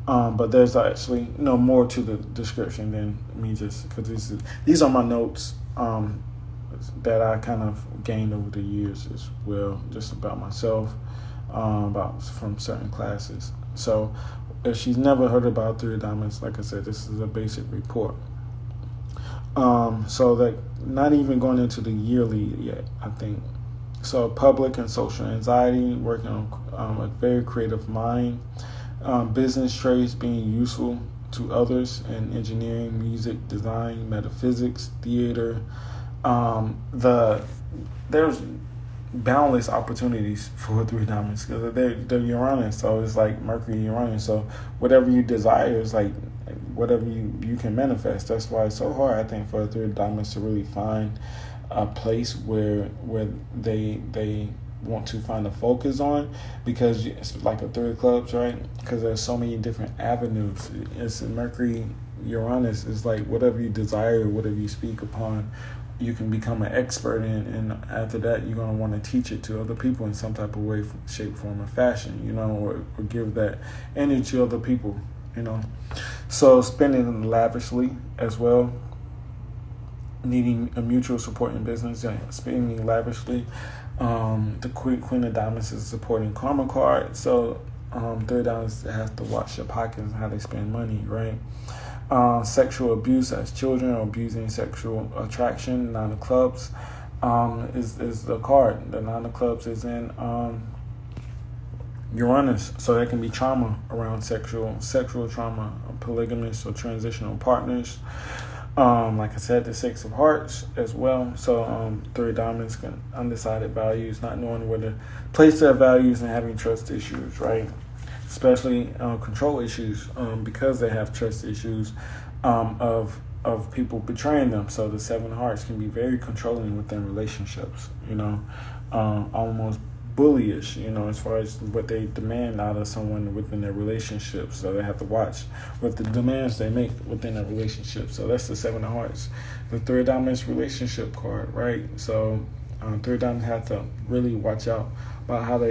But there's actually more to the description than me just, because these are my notes that I kind of gained over the years as well, just about myself, about from certain classes. So if she's never heard about Three of Diamonds, like I said, this is a basic report. So that not even going into the yearly yet, I think. So public and social anxiety, working on a very creative mind. Business traits, being useful to others in engineering, music, design, metaphysics, theater. There's boundless opportunities for Three Diamonds, because they're Uranus, so it's like Mercury, Uranus. So whatever you desire is like whatever you can manifest. That's why it's so hard, I think, for Three Diamonds to really find a place where they want to find a focus on, because it's like a Three of Clubs, right? Because there's so many different avenues. It's Mercury, Uranus is like whatever you desire, whatever you speak upon, you can become an expert in, and after that you're going to want to teach it to other people in some type of way, shape, form, or fashion, or give that energy to other people, So spending lavishly as well, needing a mutual support in business, spending lavishly. The Queen of Diamonds is supporting Karma card, so Three of Diamonds has to watch their pockets and how they spend money, right? Sexual abuse as children, or abusing sexual attraction. Nine of Clubs is the card. The Nine of Clubs is in Uranus, so there can be trauma around sexual trauma, polygamous or transitional partners. Like I said, the Six of Hearts as well. So Three of Diamonds, undecided values, not knowing where to place their values and having trust issues, right? Especially control issues, because they have trust issues of people betraying them. So the Seven of Hearts can be very controlling within relationships, almost bullyish, as far as what they demand out of someone within their relationship. So they have to watch what the demands they make within their relationship. So that's the Seven of Hearts. The Three of Diamonds relationship card, right? So Three of Diamonds have to really watch out about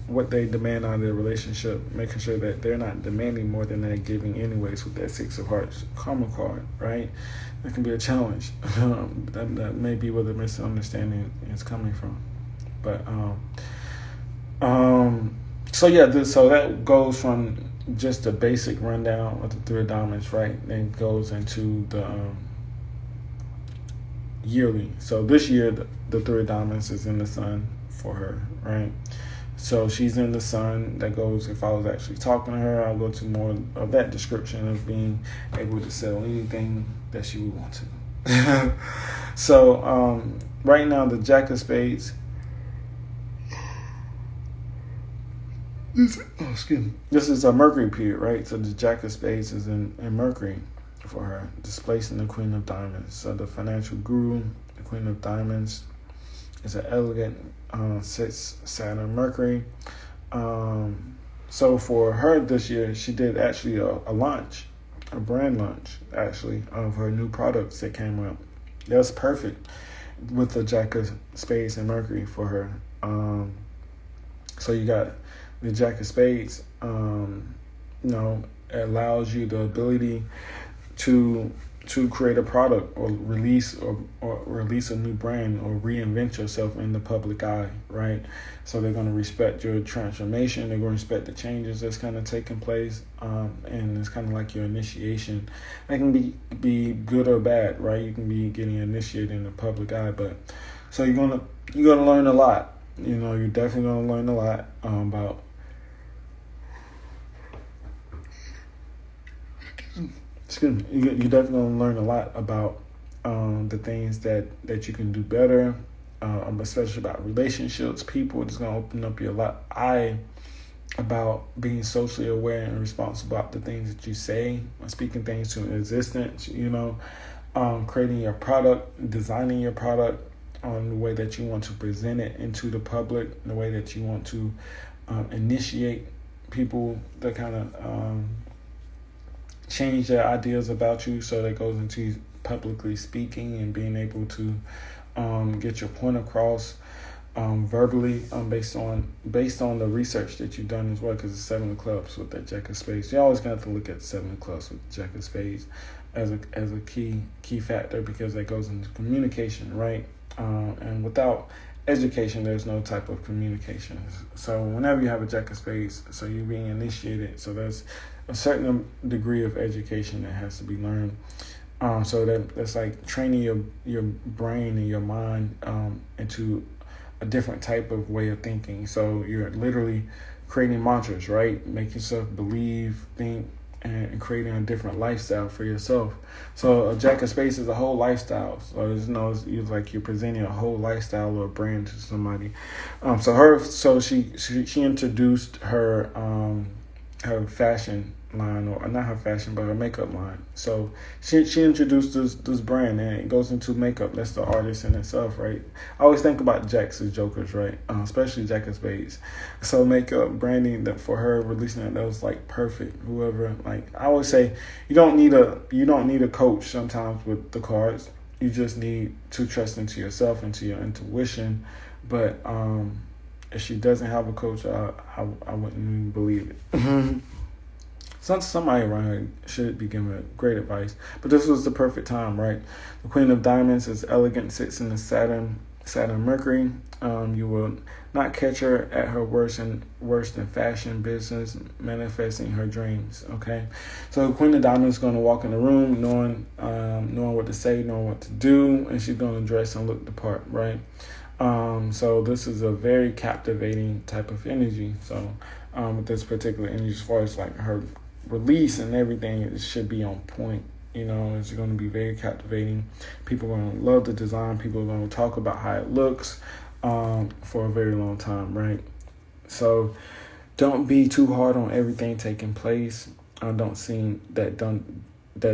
what they demand out of their relationship, making sure that they're not demanding more than they're giving anyways with that Six of Hearts karma card, right? That can be a challenge. That may be where the misunderstanding is coming from. But so that goes from just a basic rundown of the Three of Diamonds, right? Then it goes into the yearly. So this year, the Three of Diamonds is in the sun for her, right? So she's in the sun. That goes, if I was actually talking to her, I'll go to more of that description of being able to sell anything that she would want to. So right now, the Jack of Spades. This is a Mercury period, right? So the Jack of Spades is in Mercury for her, displacing the Queen of Diamonds. So the financial guru, the Queen of Diamonds, is an elegant sits Saturn Mercury. So for her this year, she did actually a launch, a brand launch actually, of her new products that came out. That's perfect with the Jack of Spades and Mercury for her. So you got the Jack of Spades, it allows you the ability to create a product or release a new brand or reinvent yourself in the public eye, right? So they're going to respect your transformation. They're going to respect the changes that's kind of taking place, and it's kind of like your initiation. That can be good or bad, right? You can be getting initiated in the public eye, but so you're gonna learn a lot. You're definitely gonna learn a lot about. Excuse me. You're definitely going to learn a lot about the things that you can do better, especially about relationships, people. It's going to open up your eye about being socially aware and responsible about the things that you say, speaking things to existence, creating your product, designing your product on the way that you want to present it into the public, the way that you want to initiate people that kind of change their ideas about you. So that goes into publicly speaking and being able to get your point across verbally, based on the research that you've done as well. Because it's Seven of Clubs with that Jack of Spades. You always got to look at Seven of Clubs with the Jack of Spades as a key factor, because that goes into communication, right? And without education, there's no type of communication. So whenever you have a Jack of Spades, so you're being initiated. So there's a certain degree of education that has to be learned. So that's like training your brain and your mind into a different type of way of thinking. So you're literally creating mantras, right? Make yourself believe, think, and creating a different lifestyle for yourself. So a Jack of Spades is a whole lifestyle. So it's like you're presenting a whole lifestyle or a brand to somebody. So she introduced her fashion line, or not her fashion, but her makeup line. So she introduced this brand, and it goes into makeup. That's the artist in itself, right? I always think about Jacks as jokers, right? Especially Jack of Spades. So makeup branding that for her releasing that was like perfect. Whoever, like I always say, you don't need a coach sometimes with the cards. You just need to trust into yourself, into your intuition. But if she doesn't have a coach, I wouldn't even believe it. Somebody around her should be giving her great advice. But this was the perfect time, right? The Queen of Diamonds is elegant, sits in the Saturn Mercury. You will not catch her at her worst in fashion business, manifesting her dreams. Okay, so the Queen of Diamonds is going to walk in the room knowing what to say, knowing what to do, and she's going to dress and look the part, right? So this is a very captivating type of energy. So with this particular energy, as far as like her release and everything, it should be on point. It's going to be very captivating. People are going to love the design. People are going to talk about how it looks for a very long time, right? So don't be too hard on everything taking place. That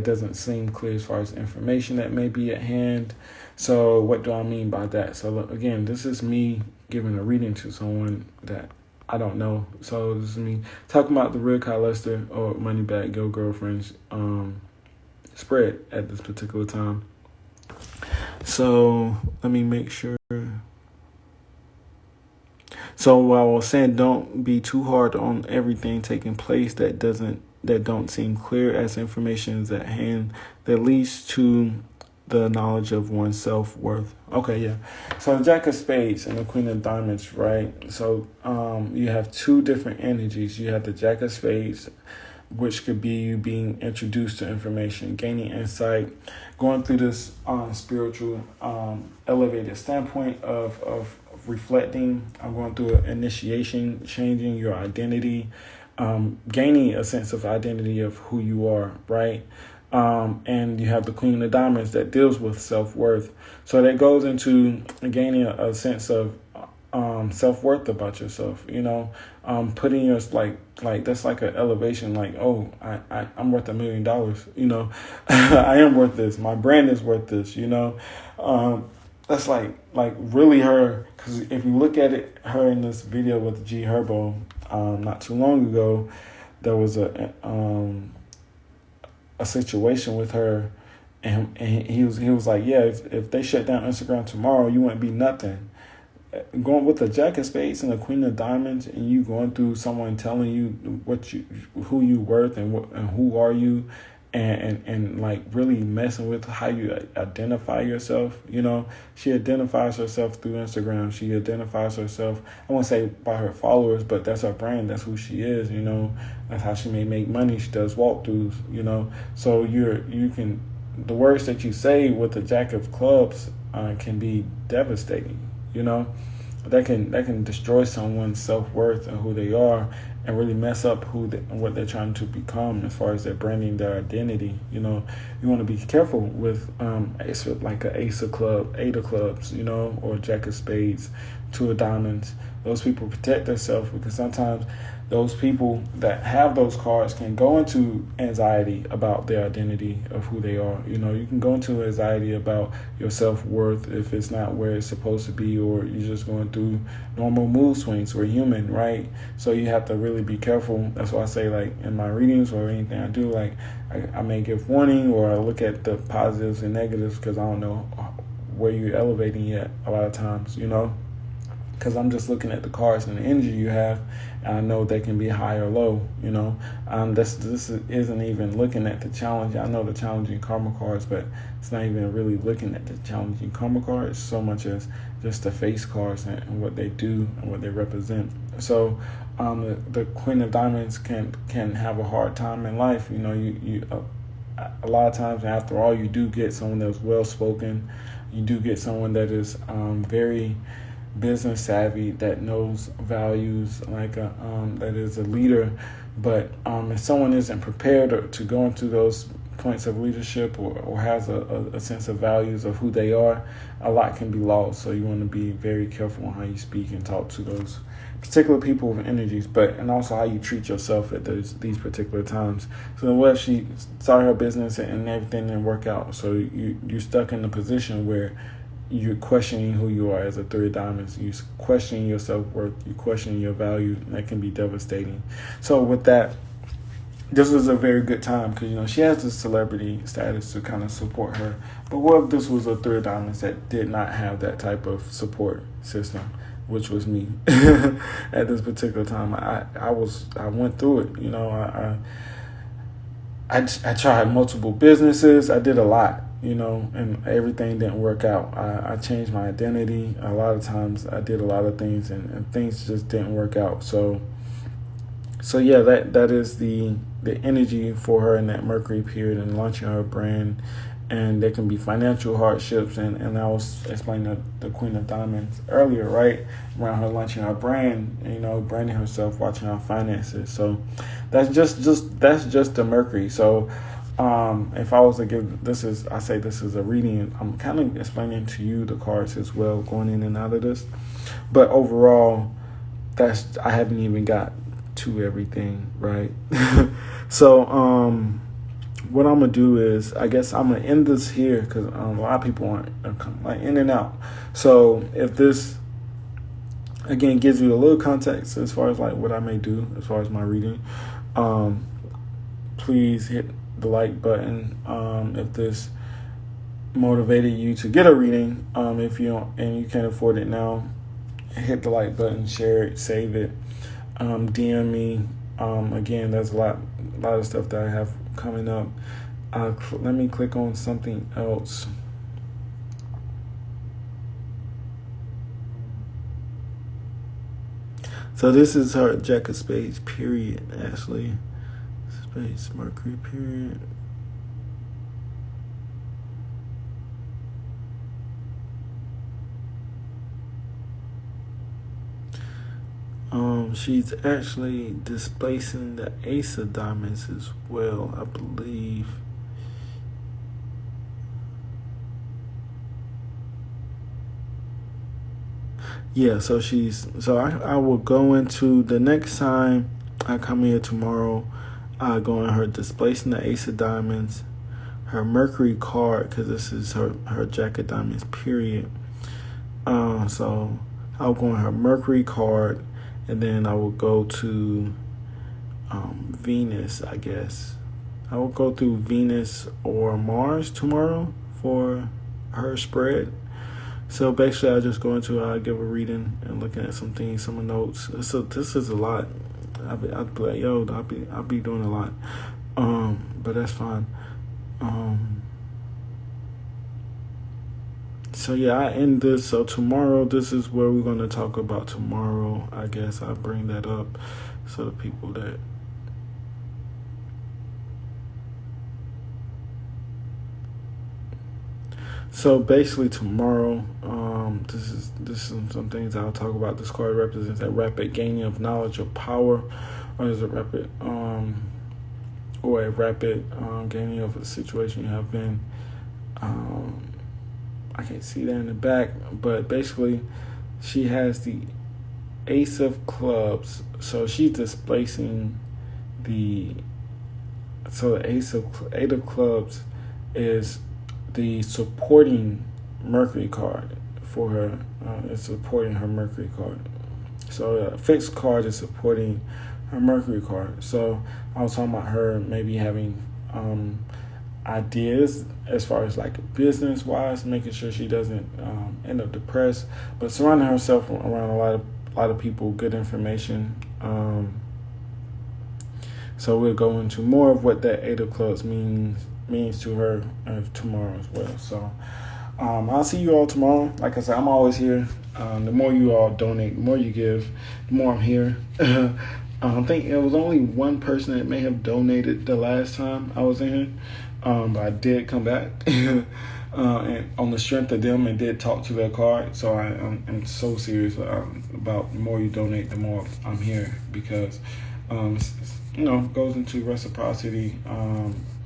doesn't seem clear as far as information that may be at hand. So what do I mean by that? So again, this is me giving a reading to someone that I don't know. So this is me talking about the real Kyle Lester or Moneybag Yo Girlfriend's spread at this particular time. So let me make sure. So while I was saying don't be too hard on everything taking place that don't seem clear as information is at hand that leads to the knowledge of one's self-worth. Okay, yeah. So the Jack of Spades and the Queen of Diamonds, right? So you have two different energies. You have the Jack of Spades, which could be you being introduced to information, gaining insight, going through this spiritual elevated standpoint of reflecting. I'm going through an initiation, changing your identity, gaining a sense of identity of who you are, right? And you have the Queen of Diamonds that deals with self-worth. So that goes into gaining a sense of self-worth about yourself, putting your like that's like an elevation, like, oh, I'm worth $1 million, I am worth this. My brand is worth this, that's like really her, because if you look at it, her in this video with G Herbo, not too long ago, there was a situation with her, and he was like, yeah, if they shut down Instagram tomorrow, you wouldn't be nothing. Going with the Jack of Spades and the Queen of Diamonds, and you going through someone telling you who you worth and who are you, and like really messing with how you identify yourself. She identifies herself through Instagram. She identifies herself, I won't say by her followers, but that's her brand. That's who she is. That's how she may make money. She does walkthroughs. So the words that you say with the Jack of Clubs can be devastating. That can destroy someone's self-worth and who they are, and really mess up what they're trying to become as far as their branding, their identity. You want to be careful with like an Ace of Clubs, or Jack of Spades, Two of Diamonds. Those people protect themselves, because sometimes those people that have those cards can go into anxiety about their identity of who they are. You can go into anxiety about your self-worth if it's not where it's supposed to be, or you're just going through normal mood swings. We're human, right? So you have to really be careful. That's why I say, like, in my readings or anything I do, like, I may give warning, or I look at the positives and negatives, because I don't know where you're elevating yet a lot of times, because I'm just looking at the cards and the energy you have, and I know they can be high or low. This isn't even looking at the challenge. I know the challenging karma cards, but it's not even really looking at the challenging karma cards so much as just the face cards and what they do and what they represent. So the Queen of Diamonds can have a hard time in life. A lot of times, after all, you do get someone that's well spoken. You do get someone that is very business savvy, that knows values, that is a leader. But if someone isn't prepared to go into those points of leadership, or has a sense of values of who they are, a lot can be lost. So you want to be very careful on how you speak and talk to those particular people with energies, and also how you treat yourself at these particular times. So what if she started her business and everything didn't work out? So you're stuck in a position where you're questioning who you are as a Three of Diamonds. You're questioning your self-worth. You're questioning your value. That can be devastating. So with that, this was a very good time, because, she has this celebrity status to kind of support her. But what if this was a Three of Diamonds that did not have that type of support system, which was me at this particular time? I went through it. I tried multiple businesses. I did a lot. And everything didn't work out. I changed my identity. A lot of times I did a lot of things, and things just didn't work out. So yeah, that is the energy for her in that Mercury period and launching her brand. And there can be financial hardships, and I was explaining the Queen of Diamonds earlier, right? Around her launching her brand, branding herself, watching her finances. So that's just the Mercury. So if I was to give this is a reading. I'm kind of explaining to you the cards as well, going in and out of this. But overall, I haven't even got to everything, right? So what I'm gonna do is, I guess I'm gonna end this here because a lot of people are like in and out. So if this again gives you a little context as far as like what I may do as far as my reading, please hit the like button. If this motivated you to get a reading, if you don't and you can't afford it now, hit the like button, share it, save it, DM me. Again, there's a lot of stuff that I have coming up. Let me click on something else. So this is her Jack of Spades, period, Ashley. Spades, Mercury, period. She's actually displacing the Ace of Diamonds as well, I believe. Yeah, so I will go into the next time I come here tomorrow. I go in her displacing the Ace of Diamonds, her Mercury card, because this is her Jack of Diamonds, period. So I'll go in her Mercury card, and then I will go to Venus, I guess. I will go through Venus or Mars tomorrow for her spread. So basically, I just go into I give a reading and looking at some things, some notes. So this is a lot. I'll be like, yo, I'll be doing a lot. But that's fine. So yeah, I end this. So tomorrow, this is where we're gonna talk about tomorrow. I guess I'll bring that up so the people that. So basically tomorrow, this is some things I'll talk about. This card represents a rapid gaining of knowledge or power, or is a rapid gaining of a situation you have been. I can't see that in the back, but basically, she has the Ace of Clubs, so she's displacing the. So the Eight of Clubs is the supporting Mercury card for her. It's supporting her Mercury card. So a fixed card is supporting her Mercury card. So I was talking about her maybe having ideas as far as like business wise, making sure she doesn't end up depressed, but surrounding herself around a lot of people, good information. So we'll go into more of what that Eight of Clubs means to her tomorrow as well. So I'll see you all tomorrow. Like I said, I'm always here. The more you all donate, the more you give, the more I'm here. I think it was only one person that may have donated the last time I was in here, but I did come back and on the strength of them and did talk to their card. So I'm so serious about the more you donate, the more I'm here, because goes into reciprocity.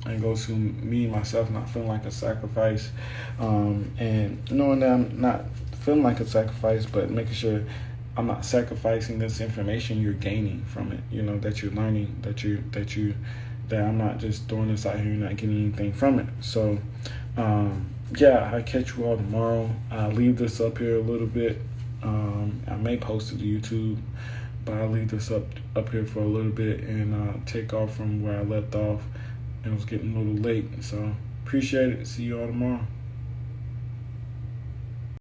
And goes to me, myself, not feeling like a sacrifice, and knowing that I'm not feeling like a sacrifice, but making sure I'm not sacrificing this information you're gaining from it, that you're learning, that I'm not just throwing this out here and not getting anything from it. So, I'll catch you all tomorrow. I'll leave this up here a little bit. I may post it to YouTube, but I'll leave this up here for a little bit and take off from where I left off. It was getting a little late, so appreciate it. See you all tomorrow.